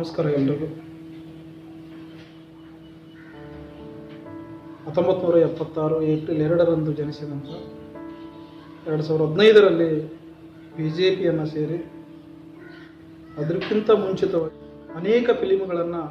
ನಮಸ್ಕಾರ ಎಲ್ರಿಗೂ. 1976 ಏಪ್ರಿಲ್ 2ರಂದು ಜನಿಸಿದಂಥ 2015ರಲ್ಲಿ BJPಯನ್ನು ಸೇರಿ ಅದಕ್ಕಿಂತ ಮುಂಚಿತವಾಗಿ ಅನೇಕ ಫಿಲಿಮ್ಗಳನ್ನು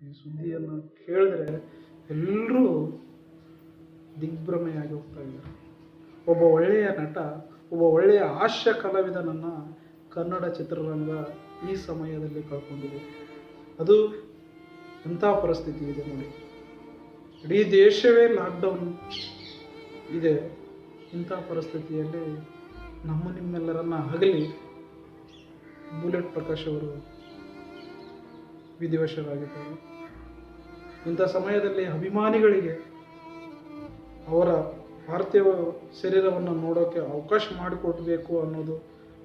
ಈ ಸುದ್ದಿಯನ್ನು ಕೇಳಿದ್ರೆ ಎಲ್ಲರೂ ದಿಗ್ಭ್ರಮೆಯಾಗಿ ಹೋಗ್ತಾ ಇದ್ದಾರೆ. ಒಬ್ಬ ಒಳ್ಳೆಯ ನಟ, ಒಬ್ಬ ಒಳ್ಳೆಯ ಹಾಸ್ಯ ಕಲಾವಿದನನ್ನು ಕನ್ನಡ ಚಿತ್ರರಂಗ ಈ ಸಮಯದಲ್ಲಿ ಕಳ್ಕೊಂಡಿದೆ. ಅದು ಎಂಥ ಪರಿಸ್ಥಿತಿ ಇದೆ ನೋಡಿ. ಇಡೀ ದೇಶವೇ ಲಾಕ್ಡೌನ್ ಇದೆ. ಇಂಥ ಪರಿಸ್ಥಿತಿಯಲ್ಲಿ ನಿಮ್ಮೆಲ್ಲರನ್ನ ಹಗಲಿ ಬುಲೆಟ್ ಪ್ರಕಾಶ್ ಅವರು ವಿಧಿವಶರಾಗಿದ್ದಾರೆ. ಇಂಥ ಸಮಯದಲ್ಲಿ ಅಭಿಮಾನಿಗಳಿಗೆ ಅವರ ಪಾರ್ಥಿವ ಶರೀರವನ್ನು ನೋಡೋಕ್ಕೆ ಅವಕಾಶ ಮಾಡಿಕೊಡ್ಬೇಕು ಅನ್ನೋದು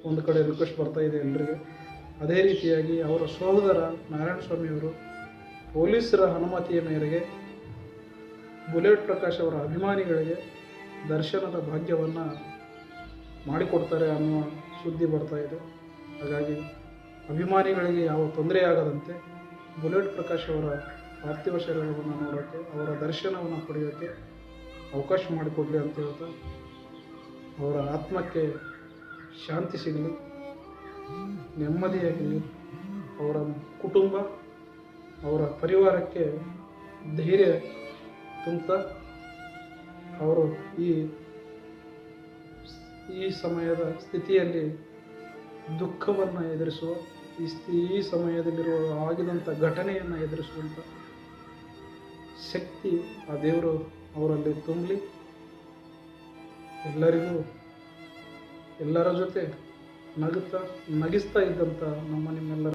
ಒಂದು ಕಡೆ ರಿಕ್ವೆಸ್ಟ್ ಬರ್ತಾ ಇದೆ ಎಲ್ರಿಗೆ. ಅದೇ ರೀತಿಯಾಗಿ ಅವರ ಸಹೋದರ ನಾರಾಯಣಸ್ವಾಮಿಯವರು ಪೊಲೀಸರ ಅನುಮತಿಯ ಮೇರೆಗೆ ಬುಲೆಟ್ ಪ್ರಕಾಶ್ ಅವರ ಅಭಿಮಾನಿಗಳಿಗೆ ದರ್ಶನದ ಭಾಗ್ಯವನ್ನು ಮಾಡಿಕೊಡ್ತಾರೆ ಅನ್ನುವ ಸುದ್ದಿ ಬರ್ತಾ ಇದೆ. ಹಾಗಾಗಿ ಅಭಿಮಾನಿಗಳಿಗೆ ಯಾವ ತೊಂದರೆಯಾಗದಂತೆ ಬುಲೆಟ್ ಪ್ರಕಾಶ್ ಅವರ ಪಾರ್ಥಿವ ಶರೀರವನ್ನು ನೋಡೋಕ್ಕೆ, ಅವರ ದರ್ಶನವನ್ನು ಪಡೆಯೋಕ್ಕೆ ಅವಕಾಶ ಮಾಡಿಕೊಡಲಿ ಅಂತ ಹೇಳ್ತಾ, ಅವರ ಆತ್ಮಕ್ಕೆ ಶಾಂತಿ ಸಿಗಲಿ, ನೆಮ್ಮದಿಯಾಗಲಿ, ಅವರ ಕುಟುಂಬ, ಅವರ ಪರಿವಾರಕ್ಕೆ ಧೈರ್ಯ ತುಂಬುತ್ತಾ ಅವರು ಈ ಸಮಯದ ಸ್ಥಿತಿಯಲ್ಲಿ ದುಃಖವನ್ನು ಎದುರಿಸುವ, ಈ ಸಮಯದಲ್ಲಿರುವ ಆಗಿದಂಥ ಘಟನೆಯನ್ನು ಎದುರಿಸುವಂಥ ಶಕ್ತಿ ಆ ದೇವರು ಅವರಲ್ಲಿ ತುಂಬಲಿ. ಎಲ್ಲರ ಜೊತೆ ನಗಿಸ್ತಾ ಇದ್ದಂಥ ನಿಮ್ಮೆಲ್ಲರ